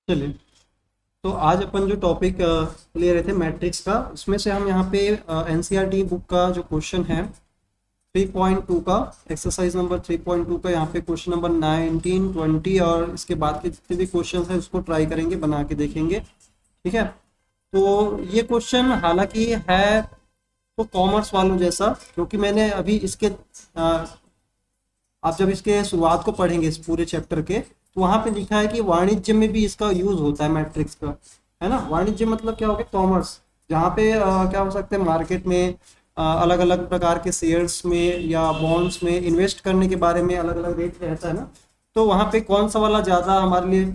चलिए। तो आज अपन जो टॉपिक ले रहे थे मैट्रिक्स का, उसमें से हम यहाँ पे एनसीईआरटी बुक का जो क्वेश्चन है 3.2 का, एक्सरसाइज नंबर 3.2 का, यहाँ पे क्वेश्चन नंबर 19, 20 और इसके बाद के जितने भी क्वेश्चन हैं उसको ट्राई करेंगे, बना के देखेंगे। ठीक है। तो ये क्वेश्चन हालांकि है तो कॉमर्स वालों जैसा, क्योंकि मैंने अभी इसके आप जब इसके शुरुआत को पढ़ेंगे इस पूरे चैप्टर के, तो वहां पे लिखा है कि वाणिज्य में भी इसका यूज होता है मैट्रिक्स का। है ना। वाणिज्य मतलब क्या हो गया, कॉमर्स। जहाँ पे क्या हो सकते हैं, मार्केट में अलग अलग प्रकार के शेयर्स में या बॉन्ड्स में इन्वेस्ट करने के बारे में अलग अलग रेट रहता है ना। तो वहाँ पे कौन सा वाला ज़्यादा हमारे लिए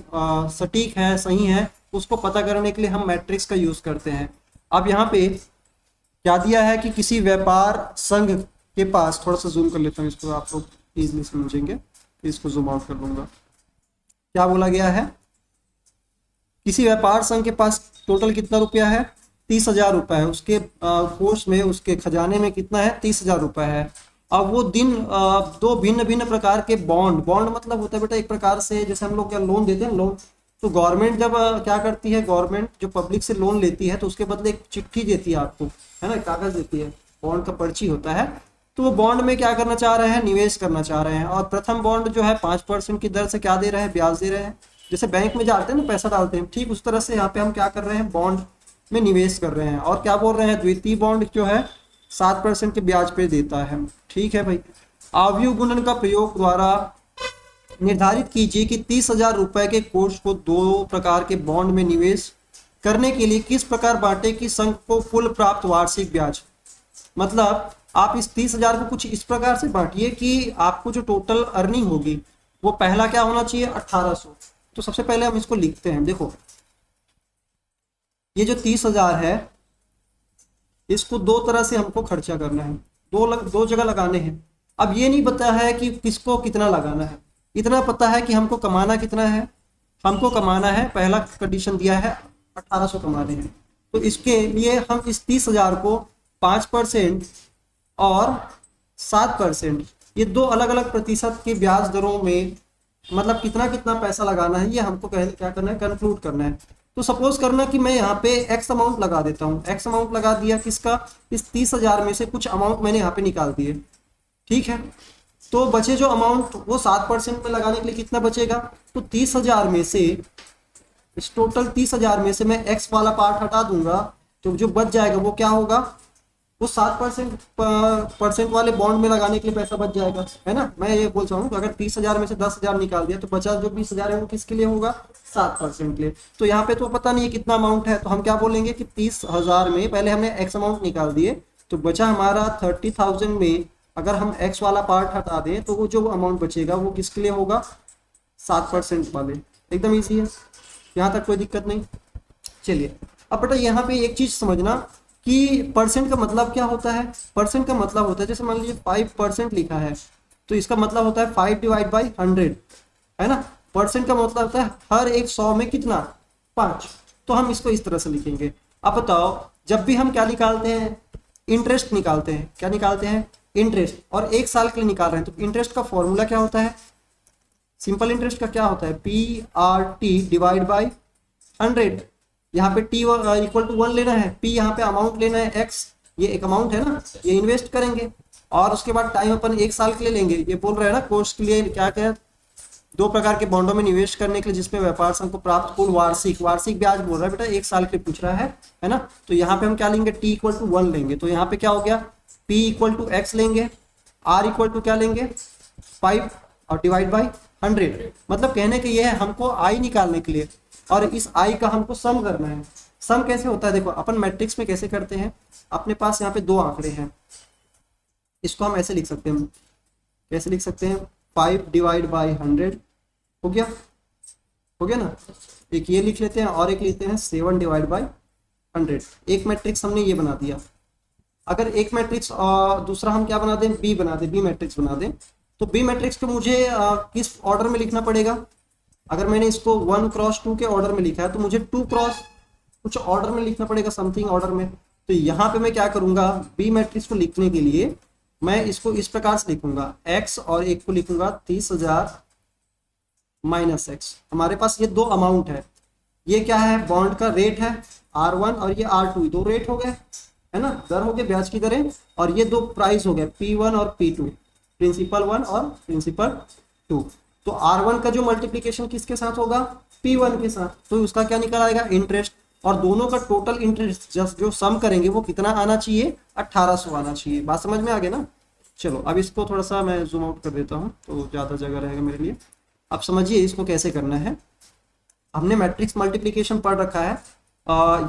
सटीक है, सही है, उसको पता करने के लिए हम मैट्रिक्स का यूज़ करते हैं। अब यहाँ पे क्या दिया है कि किसी व्यापार संघ के पास, थोड़ा सा जूम कर लेता हूँ इसको, आप लोग इजीली समझेंगे, तो इसको जूम आउट कर लूंगा। क्या बोला गया है, किसी व्यापार संघ के पास टोटल कितना रुपया है, 30,000 रुपया है। उसके कोष में, उसके खजाने में कितना है, 30,000 रुपया है। अब वो दो भिन्न भिन्न प्रकार के बॉन्ड, बॉन्ड मतलब होता है बेटा एक प्रकार से, जैसे हम लोग क्या लोन देते हैं, लोन। तो गवर्नमेंट जब क्या करती है, गवर्नमेंट जो पब्लिक से लोन लेती है तो उसके बदले एक चिट्ठी देती है आपको, है ना, कागज देती है, बॉन्ड का पर्ची होता है। तो वो बॉन्ड में क्या करना चाह रहे हैं, निवेश करना चाह रहे हैं। और प्रथम बॉन्ड जो है 5% की दर से क्या दे रहे हैं, ब्याज दे रहे हैं। जैसे बैंक में जाते हैं ना, पैसा डालते हैं, ठीक उस तरह से यहाँ पे हम क्या कर रहे हैं, बॉन्ड में निवेश कर रहे हैं। और क्या बोल रहे हैं, द्वितीय बॉन्ड जो है 7% के ब्याज पे देता है। ठीक है भाई। आव्यूह गुणन का प्रयोग द्वारा निर्धारित कीजिए कि 30,000 रुपए के कोष को दो प्रकार के बॉन्ड में निवेश करने के लिए किस प्रकार बांटे कि संघ को कुल प्राप्त वार्षिक ब्याज। मतलब आप इस 30,000 को कुछ इस प्रकार से बांटिए कि आपको जो टोटल अर्निंग होगी वो पहला क्या होना चाहिए, 1800। तो सबसे पहले हम इसको लिखते हैं। देखो, ये जो 30,000 है, इसको दो तरह से हमको खर्चा करना है, दो जगह लगाने हैं। अब ये नहीं पता है कि किसको कितना लगाना है, इतना पता है कि हमको कमाना कितना है। हमको कमाना है, पहला कंडीशन दिया है 1800 कमाने हैं। तो इसके लिए हम इस 30,000 को 5% और 7%, ये दो अलग अलग प्रतिशत के ब्याज दरों में, मतलब कितना कितना पैसा लगाना है, ये हमको क्या करना है, कंक्लूड करना है। तो सपोज करना कि मैं यहाँ पे एक्स अमाउंट लगा देता हूँ, एक्स अमाउंट लगा दिया किसका, इस 30,000 में से कुछ अमाउंट मैंने यहाँ पे निकाल दिए। ठीक है। तो बचे जो अमाउंट, वो 7% में लगाने के लिए कितना बचेगा, तो 30,000 में से, इस टोटल 30,000 में से मैं एक्स वाला पार्ट हटा दूंगा, तो जो बच जाएगा वो क्या होगा, वो 7% वाले बॉन्ड में लगाने के लिए पैसा बच जाएगा। है ना। मैं ये बोल रहा हूँ, अगर 30,000 में से 10,000 निकाल दिया तो बचा जो 20,000 है वो किसके लिए होगा, 7% के लिए। तो यहाँ पे तो पता नहीं है कितना अमाउंट है, तो हम क्या बोलेंगे कि 30,000 में पहले हमने एक्स अमाउंट निकाल दिए, तो बचा हमारा 30,000 में अगर हम एक्स वाला पार्ट हटा दें तो वो जो अमाउंट बचेगा वो किसके लिए होगा, 7% वाले। एकदम ईजी है, यहाँ तक कोई दिक्कत नहीं। चलिए, अब बेटा यहाँ पे एक चीज समझना कि परसेंट का मतलब क्या होता है। परसेंट का मतलब होता है, जैसे मान लीजिए 5% लिखा है, तो इसका मतलब होता है 5/100, है ना। परसेंट का मतलब होता है हर एक 100 में कितना, 5। तो हम इसको इस तरह से लिखेंगे। अब बताओ, जब भी हम क्या निकालते हैं, इंटरेस्ट निकालते हैं, क्या निकालते हैं, इंटरेस्ट, और 1 साल के लिए निकाल रहे हैं, तो इंटरेस्ट का फॉर्मूला क्या होता है, सिंपल इंटरेस्ट का क्या होता है, PRT/100। यहाँ पे टी इक्वल टू 1 लेना है, पी यहाँ पे अमाउंट लेना है, एक्स ये एक अमाउंट है ना, ये इन्वेस्ट करेंगे। और उसके बाद टाइम अपन 1 साल के लिए लेंगे। ये बोल रहे हैं ना, कोर्स के लिए क्या क्या, दो प्रकार के बॉन्डों में निवेश करने के लिए जिसमें व्यापार संघ को प्राप्त कुल वार्षिक ब्याज बोल रहा है बेटा, 1 साल के लिए पूछ रहा है ना। तो यहाँ पे हम क्या लेंगे, टी इक्वल टू 1 लेंगे। तो यहाँ पे क्या हो गया, पी इक्वल टू एक्स लेंगे, आर इक्वल टू क्या लेंगे, 5 और /100। मतलब कहने के ये है, हमको आई निकालने के लिए, और इस आई का हमको सम करना है। सम कैसे होता है, देखो अपन मैट्रिक्स में कैसे करते हैं, अपने पास यहाँ पे दो आंकड़े हैं, इसको हम ऐसे लिख सकते हैं, कैसे लिख सकते हैं, 5/100 हो गया, हो गया ना। एक ये लिख लेते हैं और एक लिखते हैं 7/100। एक मैट्रिक्स हमने ये बना दिया। अगर एक मैट्रिक्स दूसरा हम क्या बना दें, बी बना दें, बी मैट्रिक्स बना दें, तो बी मैट्रिक्स को मुझे किस ऑर्डर में लिखना पड़ेगा। अगर मैंने इसको 1x2 के ऑर्डर में लिखा है, तो मुझे 2x कुछ ऑर्डर में लिखना पड़ेगा, समथिंग ऑर्डर में। तो यहाँ पे मैं क्या करूंगा, बी मैट्रिक्स को लिखने के लिए मैं इसको इस प्रकार से लिखूंगा, x और एक को लिखूंगा 30,000 - x। हमारे पास ये दो अमाउंट है, ये क्या है, बॉन्ड का रेट है R1 और ये R2, दो रेट हो गए है ना, दर हो गए, ब्याज की दरें, और ये दो प्राइस हो गए P1 और P2, प्रिंसिपल 1 और प्रिंसिपल 2। तो R1 का जो मल्टीप्लीकेशन किसके साथ होगा, P1 के साथ, तो उसका क्या निकल आएगा, इंटरेस्ट, और दोनों का टोटल इंटरेस्ट जो सम करेंगे वो कितना आना चाहिए, 1800 आना चाहिए। बात समझ में आ गई ना। चलो अब इसको थोड़ा सा मैं जूम आउट कर देता हूँ तो ज़्यादा जगह रहेगा मेरे लिए। अब समझिए इसको कैसे करना है। हमने मैट्रिक्स मल्टीप्लिकेशन पढ़ रखा है,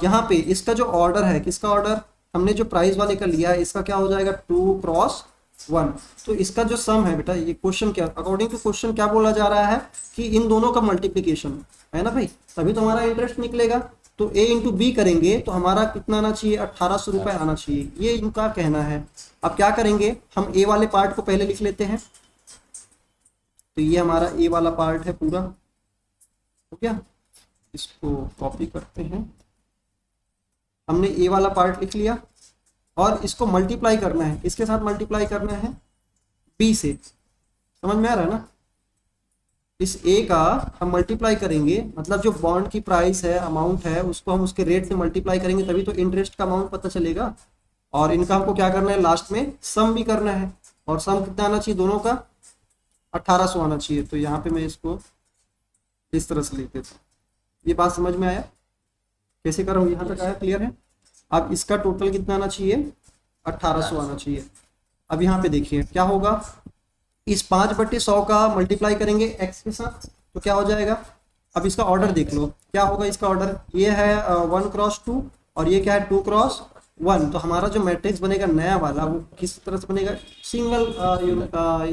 यहाँ पे इसका जो ऑर्डर है, किसका ऑर्डर, हमने जो प्राइस वाले का लिया है, इसका क्या हो जाएगा 2 क्रॉस 1। तो इसका जो सम है बेटा, ये क्वेश्चन क्या, अकॉर्डिंग टू क्वेश्चन क्या बोला जा रहा है कि इन दोनों का मल्टीप्लिकेशन है ना भाई, तभी तो हमारा इंटरेस्ट निकलेगा। तो A इंटू बी करेंगे तो हमारा कितना आना चाहिए, 1800 रुपये आना चाहिए, ये इनका कहना है। अब क्या करेंगे, हम A वाले पार्ट को पहले लिख लेते हैं। तो ये हमारा A वाला पार्ट है पूरा, हो गया, इसको कॉपी करते हैं। हमने A वाला पार्ट लिख लिया और इसको मल्टीप्लाई करना है, इसके साथ मल्टीप्लाई करना है B से, समझ में आ रहा है ना। इस A का हम मल्टीप्लाई करेंगे, मतलब जो बॉन्ड की प्राइस है, अमाउंट है, उसको हम उसके रेट से मल्टीप्लाई करेंगे, तभी तो इंटरेस्ट का अमाउंट पता चलेगा। और इनका हमको क्या करना है, लास्ट में सम भी करना है, और सम कितना आना चाहिए दोनों का, 1800 आना चाहिए। तो यहाँ पे मैं इसको इस तरह से लिख देता हूँ। ये बात समझ में आया, कैसे कर रहा हूँ, यहाँ तक आया, क्लियर है। अब इसका टोटल कितना आना चाहिए, 1800 आना चाहिए। अब यहाँ पे देखिए क्या होगा, इस 5/100 का मल्टीप्लाई करेंगे x के साथ तो क्या हो जाएगा। अब इसका ऑर्डर देख लो, क्या होगा इसका ऑर्डर, ये है 1 क्रॉस 2 और ये क्या है 2 क्रॉस 1। तो हमारा जो मैट्रिक्स बनेगा नया वाला, वो किस तरह से बनेगा, सिंगल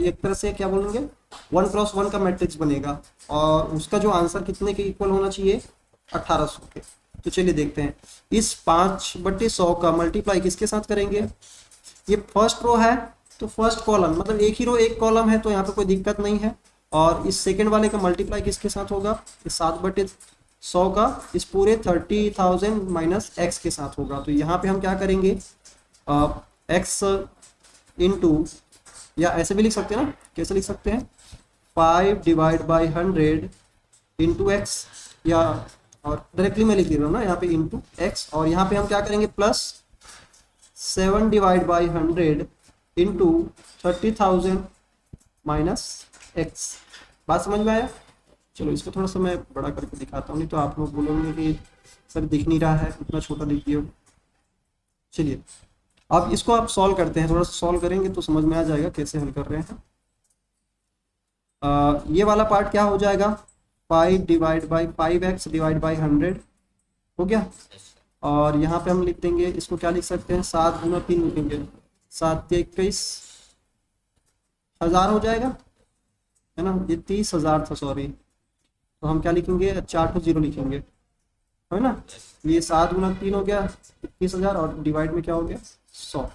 एक तरह से क्या बोलेंगे, 1 क्रॉस 1 का मैट्रिक्स बनेगा, और उसका जो आंसर कितने के इक्वल होना चाहिए, 1800 के। तो चलिए देखते हैं, इस 5/100 का मल्टीप्लाई किसके साथ करेंगे, ये फर्स्ट रो है तो फर्स्ट कॉलम, मतलब एक ही रो एक कॉलम है, तो यहाँ पे कोई दिक्कत नहीं है। और इस सेकंड वाले का मल्टीप्लाई किसके साथ होगा, इस 7/100 का इस पूरे 30,000 माइनस x के साथ होगा। तो यहाँ पे हम क्या करेंगे, x इंटू, या ऐसे भी लिख सकते हैं ना, कैसे लिख सकते हैं, 5/100 इंटू एक्स, या और डायरेक्टली मैं लिख दे रहा हूँ ना यहाँ पे इंटू एक्स, और यहाँ पे हम क्या करेंगे प्लस 7/100 इंटू 30,000 माइनस एक्स। बात समझ में आया। चलो इसको थोड़ा सा मैं बड़ा करके दिखाता हूँ, नहीं तो आप लोग बोलोगे कि सर दिख नहीं रहा है, इतना छोटा दिख दिया। चलिए अब इसको आप सॉल्व करते हैं, थोड़ा सा सॉल्व करेंगे तो समझ में आ जाएगा कैसे हल कर रहे हैं। ये वाला पार्ट क्या हो जाएगा, 5/5x डिवाइड बाई 100 हो गया। और यहाँ पे हम लिख देंगे, इसको क्या लिख सकते हैं, 7 गुना 3 लिखेंगे, 7 के 21,000 हो जाएगा, है ना। ये 30,000 था, सॉरी, तो हम क्या लिखेंगे, 4 to 0 लिखेंगे, है ना। ये 7 गुना 3 हो गया 21,000, और डिवाइड में क्या हो गया 100,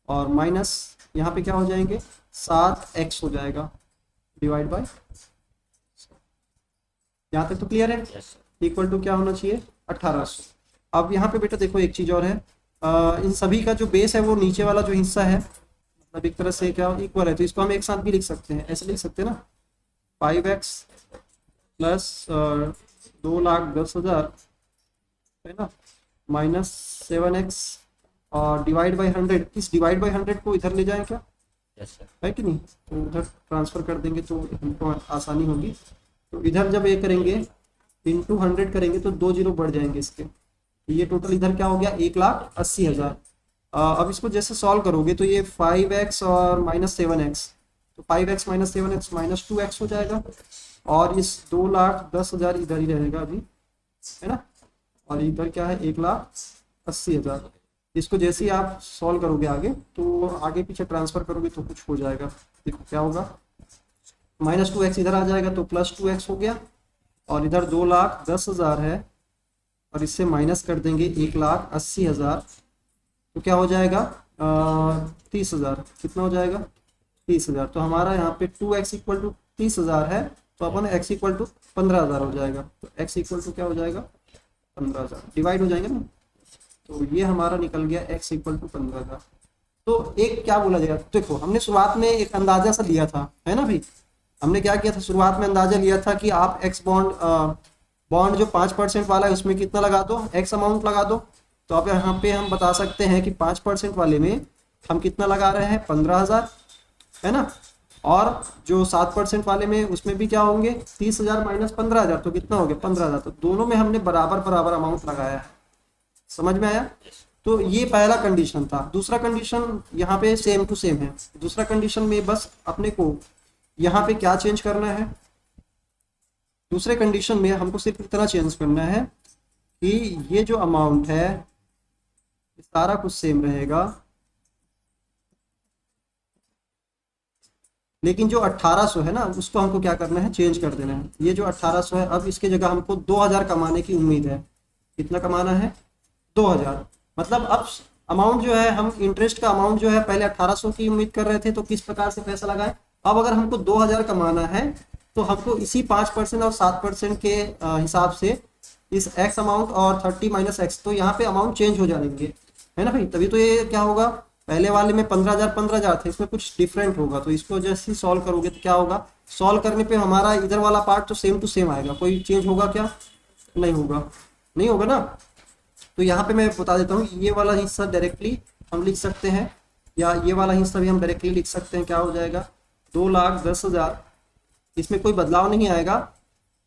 और माइनस यहाँ पे क्या हो जाएंगे 7x हो जाएगा डिवाइड बाय, यहाँ तक तो क्लियर है। इक्वल टू क्या होना चाहिए, 1800। अब यहाँ पे बेटा देखो एक चीज़ और है, इन सभी का जो बेस है वो नीचे वाला जो हिस्सा है, मतलब एक तरह से क्या इक्वल है, तो इसको हम एक साथ भी लिख सकते हैं, ऐसे लिख सकते हैं ना, 5x प्लस 2,10,000 है ना, माइनस 7x और डिवाइड बाई 100। इस डिवाइड बाई 100 को इधर ले जाएं क्या, है कि नहीं, तो उधर ट्रांसफ़र कर देंगे तो हमको आसानी होगी। तो इधर जब ये करेंगे इंटू 100 करेंगे तो 2 0 बढ़ जाएंगे इसके, ये टोटल इधर क्या हो गया 1,80,000। अब इसको जैसे सॉल्व करोगे तो ये 5x और माइनस 7x, तो 5x minus 7x minus 2x हो जाएगा, और इस 2,10,000 इधर ही रहेगा अभी, है ना, और इधर क्या है 1,80,000। इसको जैसे ही आप सॉल्व करोगे आगे, तो आगे पीछे ट्रांसफ़र करोगे तो कुछ हो जाएगा। देखो क्या होगा, माइनस 2x इधर आ जाएगा तो प्लस 2x हो गया, और इधर 2,10,000 है, और इससे माइनस कर देंगे 1,80,000, तो क्या हो जाएगा 30,000। कितना हो जाएगा 30,000। तो हमारा यहाँ पे 2x इक्वल टू 30,000 है, तो अपन x इक्वल टू 15,000 हो जाएगा। तो x इक्वल टू क्या हो जाएगा 15,000, डिवाइड हो जाएंगे ना, तो ये हमारा निकल गया x इक्वल टू 15,000। तो एक क्या बोला जाएगा, देखो हमने शुरुआत में एक अंदाजा सा लिया था, है ना भाई, हमने क्या किया था शुरुआत में, अंदाजा लिया था कि आप एक्स बॉन्ड बॉन्ड जो 5% वाला है उसमें कितना लगा दो, एक्स अमाउंट लगा दो। तो अब यहाँ पे हम बता सकते हैं कि 5% वाले में हम कितना लगा रहे हैं, 15,000, है ना। और जो 7% वाले में उसमें भी क्या होंगे, 30,000 माइनस 15,000, तो कितना हो गया, 15,000। तो दोनों में हमने बराबर बराबर अमाउंट लगाया है। समझ में आया। तो ये पहला कंडीशन था। दूसरा कंडीशन यहाँ पे सेम टू सेम है। दूसरा कंडीशन में बस अपने को यहाँ पे क्या चेंज करना है, दूसरे कंडीशन में हमको सिर्फ इतना चेंज करना है कि ये जो अमाउंट है सारा कुछ सेम रहेगा, लेकिन जो 1800 है ना उसको हमको क्या करना है, चेंज कर देना है। ये जो 1800 है, अब इसके जगह हमको 2000 कमाने की उम्मीद है। कितना कमाना है, 2000। मतलब अब अमाउंट जो है, हम इंटरेस्ट का अमाउंट जो है पहले 1800 की उम्मीद कर रहे थे, तो किस प्रकार से पैसा लगाए। अब अगर हमको 2000 कमाना है तो हमको इसी 5% और 7% के हिसाब से इस एक्स अमाउंट और 30 माइनस एक्स, तो यहाँ पे अमाउंट चेंज हो जाएंगे, है ना भाई। तभी तो ये क्या होगा, पहले वाले में 15,000 थे, इसमें कुछ डिफरेंट होगा। तो इसको जैसे ही सॉल्व करोगे तो क्या होगा, सॉल्व करने पे हमारा इधर वाला पार्ट तो सेम टू सेम आएगा, कोई चेंज होगा क्या, नहीं होगा, नहीं होगा ना। तो यहाँ पे मैं बता देता हूँ, ये वाला हिस्सा डायरेक्टली हम लिख सकते हैं, या ये वाला हिस्सा भी हम डायरेक्टली लिख सकते हैं। क्या हो जाएगा, 2,10,000, इसमें कोई बदलाव नहीं आएगा,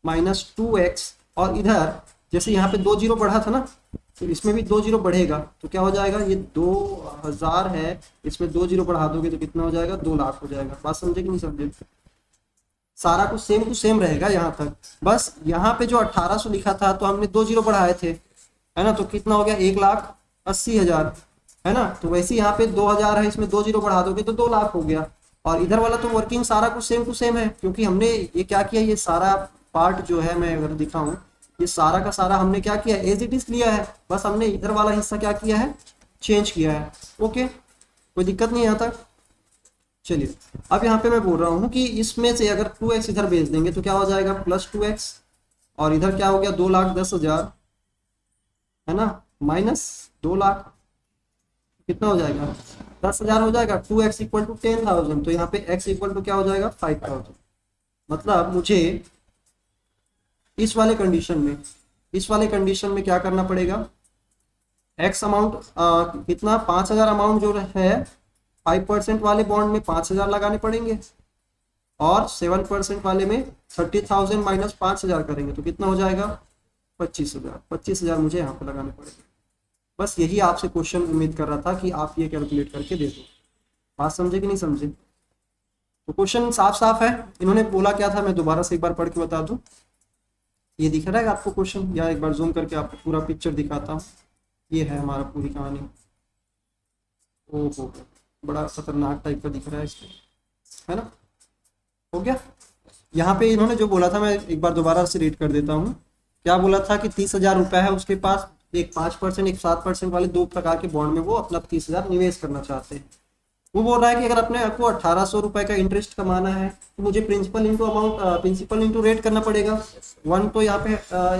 माइनस 2x, और इधर जैसे यहाँ पे 2 जीरो बढ़ा था ना, तो इसमें भी 2 जीरो बढ़ेगा, तो क्या हो जाएगा, ये 2,000 है, इसमें 2 जीरो बढ़ा दोगे तो कितना हो जाएगा, 2 लाख हो जाएगा। बात समझे कि नहीं समझे। सारा कुछ सेम टू सेम रहेगा यहाँ तक। बस यहाँ पे जो 1800 लिखा था तो हमने 2 जीरो बढ़ाए थे, है ना, तो कितना हो गया, 1,80,000, है ना। तो वैसे यहाँ पे 2000 है, इसमें 2 जीरो बढ़ा दोगे तो 2 लाख हो गया। और इधर वाला तो वर्किंग सारा कुछ सेम टू सेम है, क्योंकि हमने ये क्या किया, ये सारा पार्ट जो है, मैं अगर दिखाऊं, ये सारा का सारा हमने क्या किया, एज इट इज लिया है। बस हमने इधर वाला हिस्सा क्या किया है, चेंज किया है। ओके, कोई दिक्कत नहीं यहाँ तक। चलिए, अब यहाँ पे मैं बोल रहा हूँ कि इसमें से अगर 2x इधर भेज देंगे तो क्या हो जाएगा, प्लस 2x, और इधर क्या हो गया, 2,10,000, है ना, माइनस 2 लाख, कितना हो जाएगा, 10,000 हो जाएगा। 2x इक्वल टू 10,000, तो यहाँ पे x इक्वल टू क्या हो जाएगा, 5,000। मतलब मुझे इस वाले कंडीशन में क्या करना पड़ेगा, x अमाउंट कितना, 5,000 अमाउंट जो है 5% वाले बॉन्ड में 5,000 लगाने पड़ेंगे, और 7% वाले में 30,000 माइनस 5,000 करेंगे तो कितना हो जाएगा, 25,000 मुझे यहाँ पे लगाने पड़ेंगे। बस यही आपसे क्वेश्चन उम्मीद कर रहा था कि आप ये कैलकुलेट करके दे दो। बात समझे कि नहीं समझे। तो क्वेश्चन साफ साफ है। इन्होंने बोला क्या था, मैं दोबारा से एक बार पढ़ के बता दूं। ये दिख रहा है आपको क्वेश्चन, या एक बार जूम करके आपको पूरा पिक्चर दिखाता हूँ। ये है हमारा पूरी कहानी। ओहो, बड़ा खतरनाक टाइप का दिख रहा है इसमें, है ना। हो गया। यहाँ पे इन्होंने जो बोला था, मैं एक बार दोबारा से रीड कर देता हूँ। क्या बोला था कि 30,000 रुपये है उसके पास, एक 5%, एक 7% वाले 2 प्रकार के बॉन्ड में वो अपना 30,000 निवेश करना चाहते हैं। वो बोल रहा है कि अगर अपने आपको 1,800 रुपये का इंटरेस्ट कमाना है तो मुझे principal into amount, principal into rate करना पड़ेगा। 1 तो यहाँ पे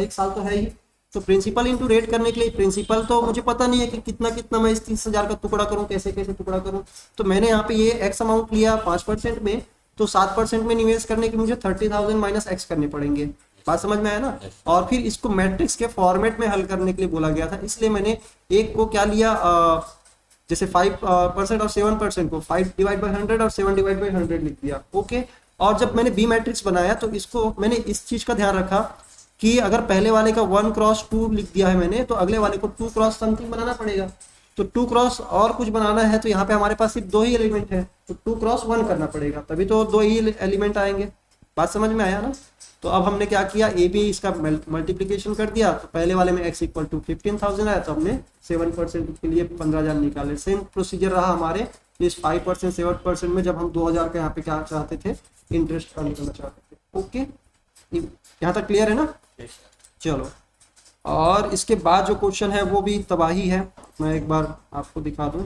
1 साल तो है ही, तो प्रिंसिपल इंटू रेट करने के लिए प्रिंसिपल तो मुझे पता नहीं है कि कितना कितना मैं इस 30,000 का टुकड़ा करूँ, कैसे कैसे टुकड़ा करूँ। तो मैंने यहाँ पे ये एक्स अमाउंट लिया 5% में, तो 7% में निवेश करने के मुझे 30,000 माइनस एक्स करने पड़ेंगे। बात समझ में आया ना। और फिर इसको मैट्रिक्स के फॉर्मेट में हल करने के लिए बोला गया था, इसलिए मैंने एक को क्या लिया, जैसे 5% और 7% को 5/100 और 7/100 लिख दिया। ओके। और जब मैंने बी मैट्रिक्स बनाया तो इसको मैंने इस चीज का ध्यान रखा कि अगर पहले वाले का 1x2 लिख दिया है मैंने, तो अगले वाले को 2x समथिंग बनाना पड़ेगा। तो 2x और कुछ बनाना है तो यहाँ पे हमारे पास सिर्फ 2 ही एलिमेंट है, तो 2x1 करना पड़ेगा, तभी तो 2 ही एलिमेंट आएंगे। बात समझ में आया ना। तो अब हमने क्या किया, ए बी इसका मल्टीप्लीकेशन कर दिया, तो पहले वाले में x इक्वल टू 15,000 आया, तो हमने 7% के लिए 15,000 निकाले। सेम प्रोसीजर रहा हमारे इस 5% 7% में, जब हम 2,000 का यहाँ पे क्या चाहते थे, इंटरेस्ट का निकालना चाहते थे। ओके, यहाँ तक क्लियर है ना। चलो, और इसके बाद जो क्वेश्चन है वो भी तबाही है, मैं एक बार आपको दिखा दूं।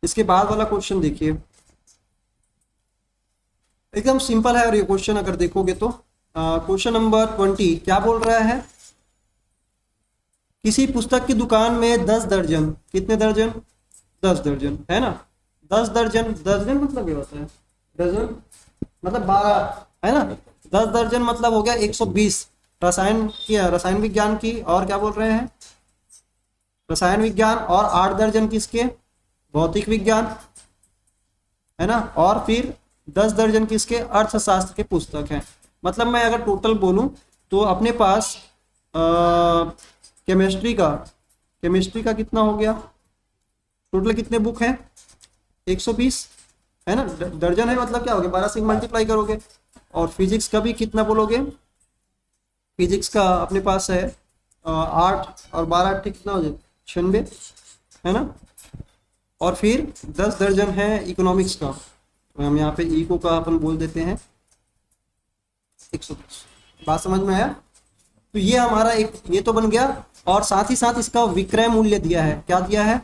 इसके बाद वाला क्वेश्चन देखिए, एकदम सिंपल है। और ये क्वेश्चन अगर देखोगे तो क्वेश्चन नंबर 20 क्या बोल रहा है, किसी पुस्तक की दुकान में 10 दर्जन, कितने दर्जन, 10 दर्जन, है ना। 10 दर्जन, दर्जन मतलब क्या होता है, डजन मतलब 12, है ना। 10 दर्जन मतलब हो गया 120। रसायन की, रसायन विज्ञान की, और क्या बोल रहे हैं, रसायन विज्ञान, और 8 दर्जन किसके, भौतिक विज्ञान, है ना। और फिर 10 दर्जन किसके, अर्थशास्त्र के पुस्तक हैं। मतलब मैं अगर टोटल बोलूं तो अपने पास केमिस्ट्री का, कितना हो गया, टोटल कितने बुक हैं, 120, है ना। दर्जन है मतलब क्या हो गया, 12 से मल्टीप्लाई करोगे। और फिजिक्स का भी कितना बोलोगे, फिजिक्स का अपने पास है 8 और 12 8 कितना हो जाए, 96, है ना। और फिर 10 दर्जन है इकोनॉमिक्स का, तो हम यहाँ पे इको का अपन बोल देते हैं 110। बात समझ में आया। तो ये हमारा एक ये तो बन गया। और साथ ही साथ इसका विक्रय मूल्य दिया है, क्या दिया है,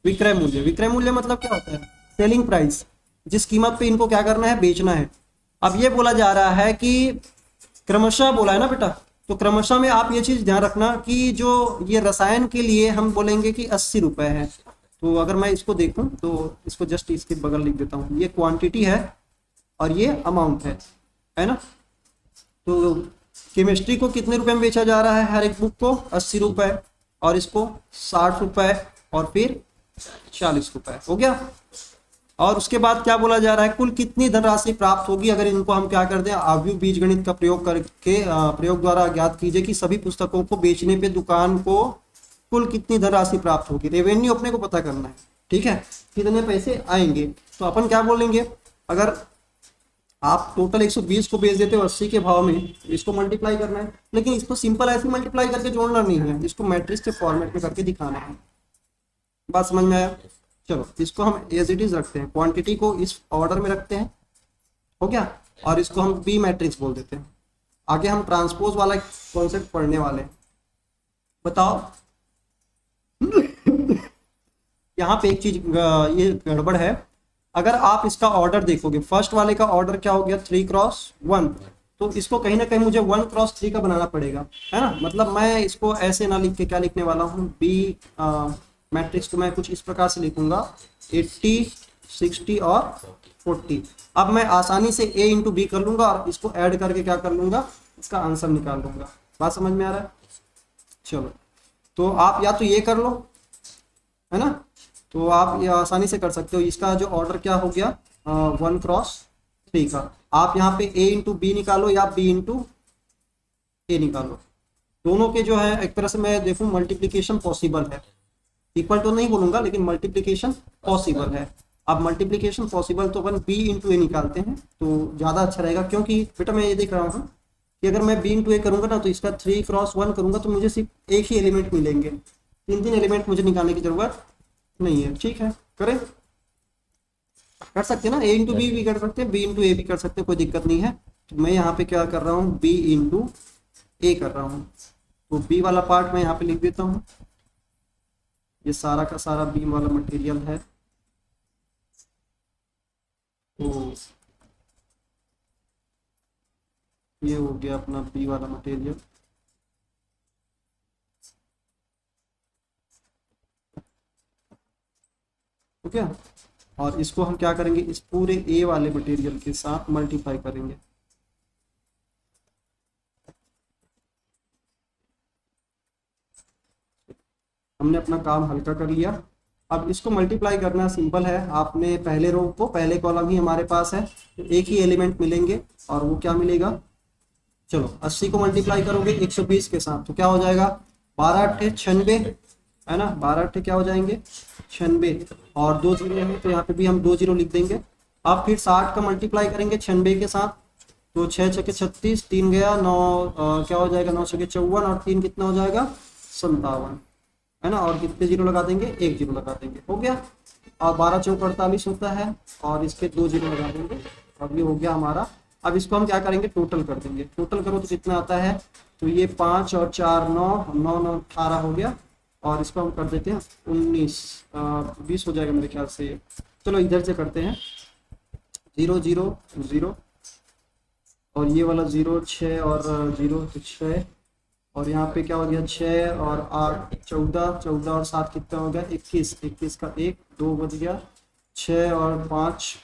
विक्रय मूल्य। विक्रय मूल्य मतलब क्या होता है, सेलिंग प्राइस, जिस कीमत पे इनको क्या करना है, बेचना है। अब ये बोला जा रहा है कि क्रमशः बोला है ना बेटा, तो क्रमशः में आप ये चीज ध्यान रखना कि जो ये रसायन के लिए हम बोलेंगे कि 80 रुपए है। तो अगर मैं इसको देखूं तो इसको जस्ट इसके बगल लिख देता हूँ, ये क्वांटिटी है और ये अमाउंट है ना। तो केमिस्ट्री को कितने रुपए में बेचा जा रहा है, हर एक बुक को 80 रुपए, और इसको 60 रुपए, और फिर 40 रुपए, हो गया। और उसके बाद क्या बोला जा रहा है, कुल कितनी धनराशि प्राप्त होगी अगर इनको हम क्या कर दें, आव्यूह बीजगणित का प्रयोग करके प्रयोग द्वारा ज्ञात कीजिए कि सभी पुस्तकों को बेचने पे दुकान को कुल कितनी धनराशि प्राप्त होगी। रेवेन्यू अपने को पता करना है, ठीक है, कितने पैसे आएंगे। तो अपन क्या बोलेंगे, अगर आप टोटल 120 को बेच देते हो 80 के भाव में, इसको मल्टीप्लाई करना है, लेकिन इसको सिंपल ऐसे मल्टीप्लाई करके जोड़ना नहीं है, इसको मैट्रिक्स के फॉर्मेट में करके दिखाना है। बात समझ में आया। चलो इसको हम एज इट इज रखते हैं, क्वांटिटी को इस ऑर्डर में रखते हैं, हो गया। और इसको हम बी मैट्रिक्स बोल देते हैं। आगे हम ट्रांसपोज वाला कॉन्सेप्ट पढ़ने वाले हैं। बताओ यहाँ पे एक चीज ये गड़बड़ है। अगर आप इसका ऑर्डर देखोगे, फर्स्ट वाले का ऑर्डर क्या हो गया, 3x1, तो इसको कहीं ना कहीं मुझे 1x3 का बनाना पड़ेगा, है ना। मतलब मैं इसको ऐसे ना लिख के क्या लिखने वाला हूँ, बी मैट्रिक्स को मैं कुछ इस प्रकार से लिखूंगा, 80 60 और 40। अब मैं आसानी से a इंटू बी कर लूंगा और इसको ऐड करके क्या कर लूंगा, इसका आंसर निकाल लूंगा। बात समझ में आ रहा है। चलो तो आप या तो ये कर लो, है ना, तो आप ये आसानी से कर सकते हो। इसका जो ऑर्डर क्या हो गया, 1x3 का। आप यहाँ पे a इंटू बी निकालो या b इंटू ए निकालो, दोनों के जो है एक तरह से मैं देखूं मल्टीप्लीकेशन पॉसिबल है, इक्वल तो नहीं बोलूंगा लेकिन मल्टीप्लीकेशन पॉसिबल है। अब मल्टीप्लीकेशन पॉसिबल तो अपन b इंटू ए निकालते हैं तो ज़्यादा अच्छा रहेगा, क्योंकि बेटा मैं ये देख रहा हूँ कि अगर मैं b इंटू ए करूँगा ना तो इसका 3x1 करूँगा तो मुझे सिर्फ एक ही एलिमेंट मिलेंगे, 3 एलिमेंट मुझे निकालने की जरूरत नहीं है। ठीक है, करें, कर सकते हैं ना, a इंटू बी भी कर सकते हैं, b इंटू ए भी कर सकते हैं, कोई दिक्कत नहीं है। तो मैं यहाँ पे क्या कर रहा हूँ, b इंटू ए कर रहा हूँ। तो b वाला पार्ट मैं यहाँ पे लिख देता हूँ, ये सारा का सारा b वाला मटेरियल है। तो ये हो गया अपना b वाला मटेरियल। ठीक है, और इसको हम क्या करेंगे, इस पूरे a वाले मटेरियल के साथ मल्टीप्लाई करेंगे। हमने अपना काम हल्का कर लिया। अब इसको मल्टीप्लाई करना सिंपल है, आपने पहले रो को, पहले कॉलम ही हमारे पास है तो एक ही एलिमेंट मिलेंगे और वो क्या मिलेगा, चलो 80 को मल्टीप्लाई करोगे 120 के साथ तो क्या हो जाएगा, 12 8 96, है ना, 12 8 क्या हो जाएंगे 96, और 2 जीरो है तो यहाँ पे भी हम 2 जीरो लिख देंगे। अब फिर 60 का मल्टीप्लाई करेंगे 96 के साथ तो 6 छके 36, 3 गया 9, क्या हो जाएगा 9 छके 54 और 3 कितना हो जाएगा 57, है ना। और कितने जीरो लगा देंगे, 1 जीरो लगा देंगे, हो गया। और 12 चौक 48 होता है और इसके 2 जीरो लगा देंगे, अब ये हो गया हमारा। अब इसको हम क्या करेंगे, टोटल कर देंगे। टोटल करो तो कितना आता है, तो ये 5 और 4 9, 9 9 18 हो गया, और इसको हम कर देते हैं 19, 20 हो जाएगा मेरे ख्याल से। चलो इधर से करते हैं, 0 0 0 और ये वाला 0 6 और 0 तो 6, और यहाँ पे क्या हो गया 6 और 8 14, 14 और 7 कितना हो गया 21, 21 का 1 2 बच गया, 6 और 5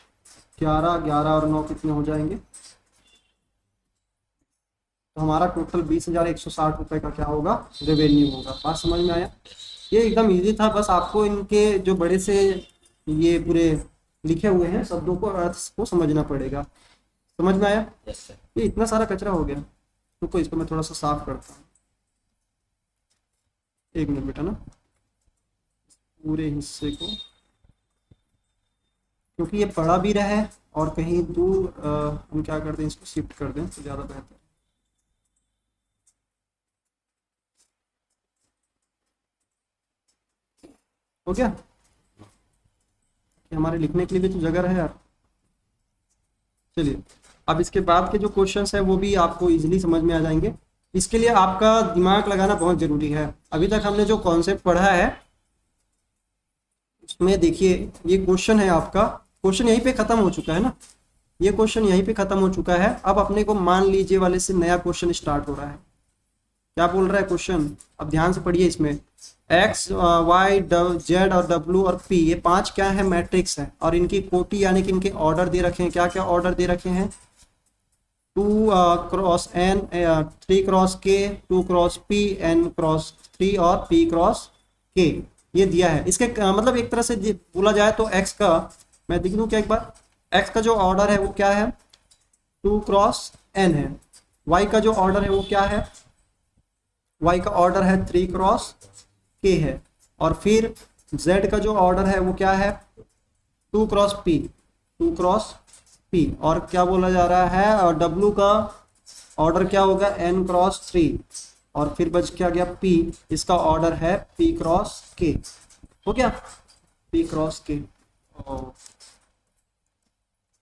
11, 11 और 9 कितने हो जाएंगे तो हमारा टोटल 20,160 रुपये का क्या होगा, रेवेन्यू होगा। बात समझ में आया? ये एकदम इजी था, बस आपको इनके जो बड़े से ये पूरे लिखे हुए हैं शब्दों को, अर्थ को समझना पड़ेगा। समझ में आया? Yes sir. ये इतना सारा कचरा हो गया, रुको इसको मैं थोड़ा सा साफ करता हूँ। एक मिनट बेटा ना, पूरे हिस्से को, क्योंकि ये पड़ा भी रहा है और कहीं दूर हम क्या करते हैं, इसको शिफ्ट कर दें तो ज़्यादा बेहतर। हो गया? हमारे लिखने के लिए भी तो जगह है यार। चलिए, अब इसके बाद के जो क्वेश्चंस हैं वो भी आपको इजीली समझ में आ जाएंगे। इसके लिए आपका दिमाग लगाना बहुत ज़रूरी है। अभी तक हमने जो कॉन्सेप्ट पढ़ा है उसमें देखिए, ये क्वेश्चन है आपका, क्वेश्चन यहीं पे ख़त्म हो चुका है ना, ये क्वेश्चन यहीं पे ख़त्म हो चुका है। अब अपने को मान लीजिए वाले से नया क्वेश्चन स्टार्ट हो रहा है। क्या बोल रहा है क्वेश्चन? अब ध्यान से पढ़िए। इसमें एक्स, वाई, जेड और डब्ल्यू और पी, ये 5 क्या है, मैट्रिक्स है, और इनकी कोटि यानी कि इनके ऑर्डर दे रखे हैं। क्या क्या ऑर्डर दे रखे हैं? 2 क्रॉस एन, 3 क्रॉस के, 2 क्रॉस पी, एन क्रॉस 3 और पी क्रॉस के, ये दिया है। इसके मतलब एक तरह से बोला जाए तो एक्स का, मैं दिख दूँ क्या एक बार, एक्स का जो ऑर्डर है वो क्या है, 2 क्रॉस एन है। वाई का जो ऑर्डर है वो क्या है, वाई का ऑर्डर है 3 क्रॉस के है। और फिर जेड का जो ऑर्डर है वो क्या है, 2 क्रॉस पी, 2 क्रॉस पी। और क्या बोला जा रहा है, और डब्ल्यू का ऑर्डर क्या होगा, एन क्रॉस 3। और फिर बच क्या गया पी, इसका ऑर्डर है पी क्रॉस के। हो गया? पी क्रॉस के,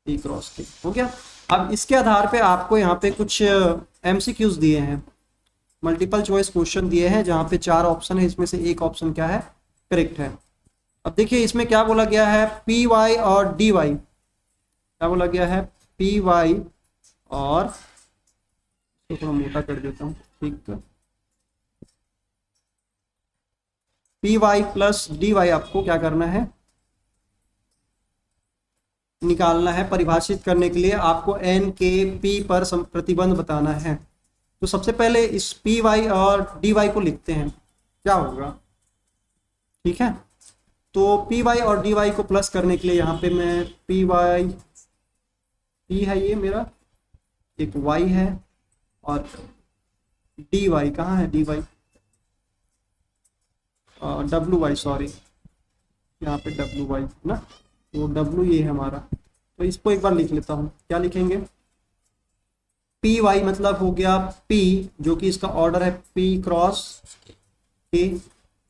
पी क्रॉस के हो गया। अब इसके आधार पे आपको यहाँ पे कुछ एमसीक्यूज दिए हैं, मल्टीपल चॉइस क्वेश्चन दिए हैं, जहाँ पे 4 ऑप्शन है, इसमें से एक ऑप्शन क्या है, करेक्ट है। अब देखिए इसमें क्या बोला गया है, पी वाई और डी वाई, क्या बोला गया है, पी वाई और, तो थोड़ा मोटा कर देता हूँ, ठीक है, p y plus d y आपको क्या करना है, निकालना है। परिभाषित करने के लिए आपको एन के पी पर प्रतिबंध बताना है। तो सबसे पहले इस पी वाई और डी वाई को लिखते हैं, क्या होगा, ठीक है। तो पी वाई और डी वाई को प्लस करने के लिए यहाँ पे मैं पी वाई, पी है ये मेरा, एक वाई है, और डी वाई कहाँ है, डी वाई, डब्लू वाई, सॉरी यहाँ पे डब्लू वाई ना, तो डब्लू ये है हमारा। तो इसको एक बार लिख लेता हूँ, क्या लिखेंगे, पी वाई मतलब हो गया पी, जो कि इसका ऑर्डर है पी क्रॉस के,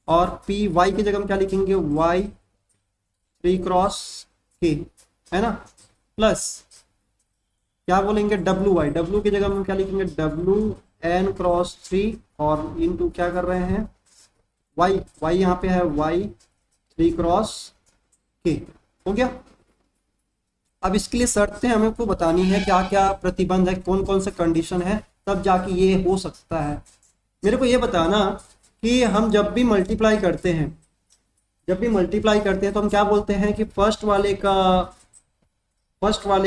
और पी वाई की जगह में क्या लिखेंगे, वाई 3 क्रॉस के, है ना, प्लस क्या बोलेंगे, डब्लू वाई, डब्लू की जगह में क्या लिखेंगे, डब्लू एन क्रॉस 3, और इनटू क्या कर रहे हैं, वाई, वाई यहाँ पे है वाई 3 क्रॉस के। हो गया? अब इसके लिए शर्तें हमें को बतानी है, क्या क्या प्रतिबंध है, कौन कौन से कंडीशन है, तब जाके ये हो सकता है। मेरे को ये बताना कि हम जब भी मल्टीप्लाई करते हैं, जब भी मल्टीप्लाई करते हैं तो हम क्या बोलते हैं कि फर्स्ट वाले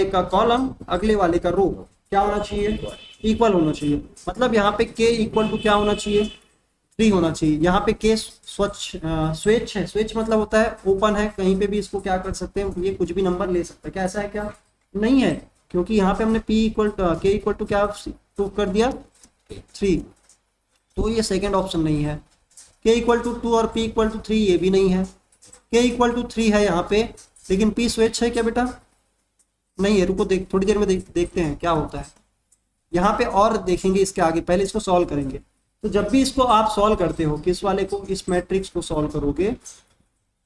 का कॉलम अगले वाले का रो क्या होना चाहिए, इक्वल होना चाहिए। मतलब यहाँ पे k इक्वल टू क्या होना चाहिए, 3 होना चाहिए। यहाँ पे k स्वेच्छ है, स्वेच्छ मतलब होता है ओपन है, कहीं पे भी इसको क्या कर सकते हैं, ये कुछ भी नंबर ले सकते हैं। क्या ऐसा है, क्या नहीं है, क्योंकि यहाँ पे हमने p equal k equal to क्या प्रूव कर दिया, 3, तो ये सेकंड ऑप्शन नहीं है। k इक्वल टू 2 और p इक्वल टू 3 ये भी नहीं है। k इक्वल टू 3 है यहाँ पे, लेकिन p स्वेच्छ है क्या बेटा, नहीं है। रुको थोड़ी देर में देखते हैं क्या होता है यहाँ पे, और देखेंगे इसके आगे, पहले इसको सॉल्व करेंगे। तो जब भी इसको आप सॉल्व करते हो, किस वाले को, इस मैट्रिक्स को सॉल्व करोगे,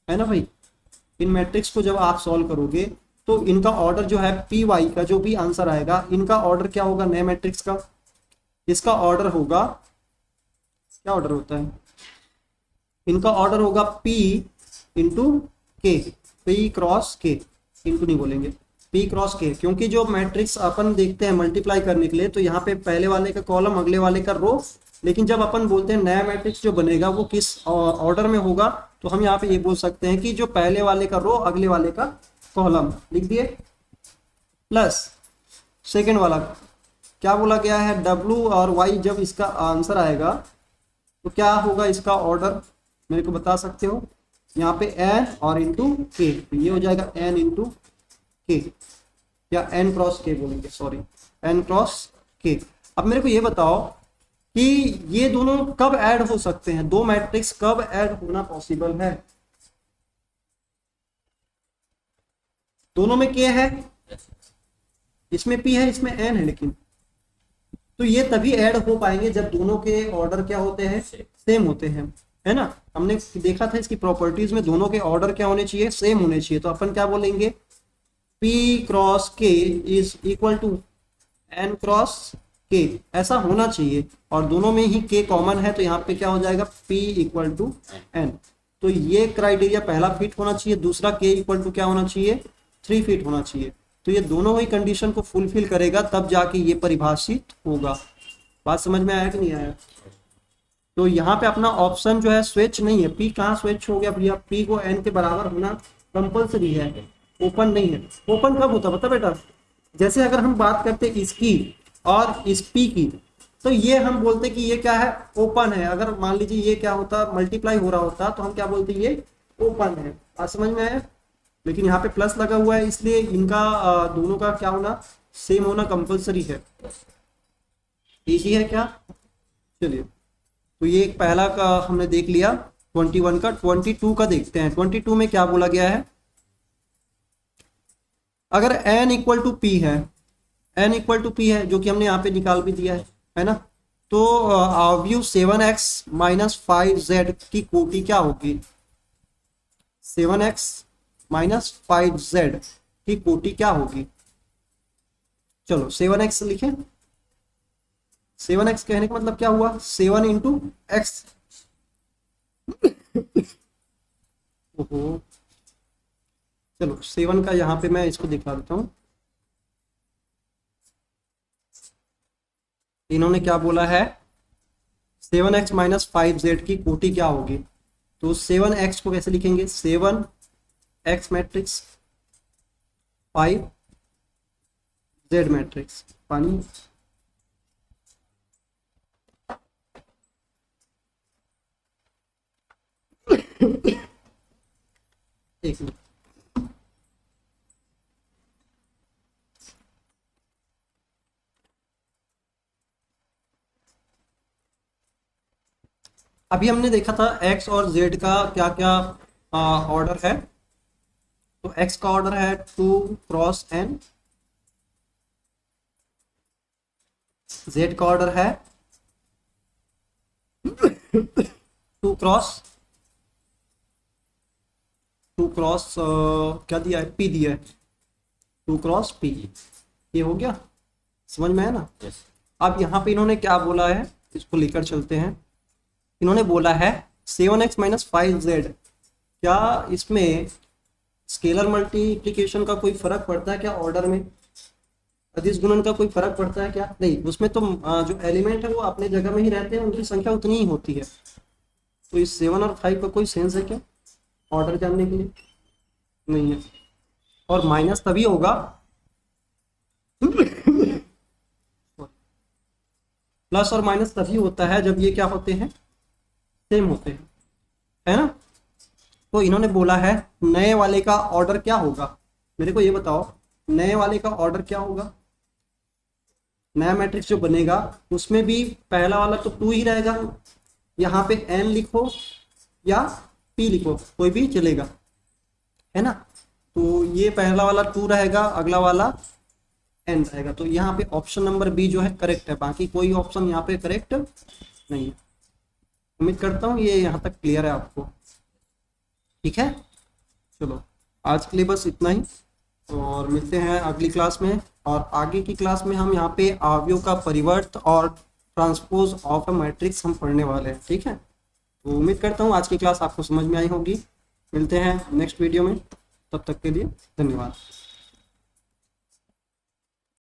है ना भाई, इन मैट्रिक्स को जब आप सॉल्व करोगे तो इनका ऑर्डर जो है पी वाई का जो भी आंसर आएगा, इनका ऑर्डर क्या होगा, नए मैट्रिक्स का, इसका ऑर्डर होगा, क्या ऑर्डर होता है, इनका ऑर्डर होगा पी इंटू के, पी क्रॉस के, इंटू नहीं बोलेंगे, पी क्रॉस के, क्योंकि जो मैट्रिक्स अपन देखते हैं मल्टीप्लाई करने के लिए, तो यहाँ पे पहले वाले का कॉलम अगले वाले का रो, लेकिन जब अपन बोलते हैं नया मैट्रिक्स जो बनेगा वो किस ऑर्डर में होगा, तो हम यहाँ पे ये बोल सकते हैं कि जो पहले वाले का रो अगले वाले का कॉलम, लिख दिए, प्लस सेकेंड वाला क्या बोला गया है, W और Y जब इसका आंसर आएगा तो क्या होगा इसका ऑर्डर, मेरे को बता सकते हो? यहाँ पे n और इंटू के, तो ये हो जाएगा n इंटू के, या n क्रॉस के बोलेंगे, सॉरी n क्रॉस के। अब मेरे को ये बताओ कि ये दोनों कब ऐड हो सकते हैं, दो मैट्रिक्स कब ऐड होना पॉसिबल है? दोनों में k है, इसमें p है, इसमें n है, लेकिन तो ये तभी ऐड हो पाएंगे जब दोनों के ऑर्डर क्या होते हैं, सेम होते हैं, है ना। हमने देखा था इसकी प्रॉपर्टीज में दोनों के ऑर्डर क्या होने चाहिए, सेम होने चाहिए। तो अपन क्या बोलेंगे, p cross k is equal to n cross k, ऐसा होना चाहिए। और दोनों में ही k कॉमन है, तो यहाँ पे क्या हो जाएगा, p इक्वल टू n। तो ये क्राइटेरिया पहला फिट होना चाहिए, दूसरा k इक्वल टू क्या होना चाहिए, 3 फिट होना चाहिए। तो ये दोनों ही कंडीशन को फुलफिल करेगा तब जाके ये परिभाषित होगा। बात समझ में आया कि नहीं आया? तो यहाँ पे अपना ऑप्शन जो है स्विच नहीं है, p कहाँ स्विच हो गया भैया, p को n के बराबर होना कंपलसरी है, ओपन नहीं है। ओपन कब होता पता बेटा, जैसे अगर हम बात करते इसकी और इस p की, तो ये हम बोलते कि ये क्या है, ओपन है। अगर मान लीजिए ये क्या होता, मल्टीप्लाई हो रहा होता, तो हम क्या बोलते ये ओपन है। बात समझ में आया? लेकिन यहाँ पे प्लस लगा हुआ है, इसलिए इनका दोनों का क्या होना, सेम होना कंपलसरी है। इजी है क्या? चलिए, तो ये एक पहला का हमने देख लिया 21 का। 22 का देखते हैं। 22 में क्या बोला गया है, अगर n इक्वल टू p है, n इक्वल टू p है, जो कि हमने यहाँ पे निकाल भी दिया है ना, तो अवयव 7x माइनस 5z की कोटि क्या होगी, 7x माइनस 5z की कोटि क्या होगी। चलो 7x लिखें। 7x कहने का मतलब क्या हुआ, 7 इंटू एक्स। ओहो, चलो 7 का यहाँ पे मैं इसको दिखा देता हूँ। इन्होंने क्या बोला है, 7x माइनस 5z की कोटि क्या होगी। तो 7x को कैसे लिखेंगे, 7x मैट्रिक्स 5z मैट्रिक्स, पानी एक मिनट। अभी हमने देखा था x और z का क्या क्या ऑर्डर है। तो x का ऑर्डर है 2 क्रॉस n, z का ऑर्डर है 2 क्रॉस क्या दिया है, p दिया है, 2 क्रॉस p। ये हो गया, समझ में है ना? yes. अब यहाँ पे इन्होंने क्या बोला है, इसको लेकर चलते हैं। इन्होंने बोला है 7x माइनस 5z, क्या इसमें स्केलर मल्टीप्लिकेशन का कोई फर्क पड़ता है क्या, ऑर्डर में अदिश गुणन का कोई फर्क पड़ता है क्या? नहीं, उसमें तो जो एलिमेंट है वो अपने जगह में ही रहते हैं, उनकी संख्या उतनी ही होती है। तो इस 7 और 5 का कोई सेंस है क्या ऑर्डर जानने के लिए? नहीं है। और माइनस तभी होगा प्लस और माइनस तभी होता है जब ये क्या होते हैं, सेम होते हैं, है ना। तो इन्होंने बोला है नए वाले का ऑर्डर क्या होगा, मेरे को ये बताओ नए वाले का ऑर्डर क्या होगा। नया मैट्रिक्स जो बनेगा उसमें भी पहला वाला तो 2 ही रहेगा, यहाँ पे n लिखो या p लिखो, कोई भी चलेगा, है ना। तो ये पहला वाला 2 रहेगा, अगला वाला n रहेगा। तो यहाँ पे ऑप्शन नंबर बी जो है करेक्ट है, बाकी कोई ऑप्शन यहाँ पे करेक्ट नहीं है। उम्मीद करता हूँ ये यहाँ तक क्लियर है आपको, ठीक है। चलो आज के लिए बस इतना ही, और मिलते हैं अगली क्लास में। और आगे की क्लास में हम यहाँ पे अवयव का परिवर्त और ट्रांसपोज ऑफ अ मैट्रिक्स हम पढ़ने वाले हैं, ठीक है। तो उम्मीद करता हूँ आज की क्लास आपको समझ में आई होगी। मिलते हैं नेक्स्ट वीडियो में, तब तक के लिए धन्यवाद।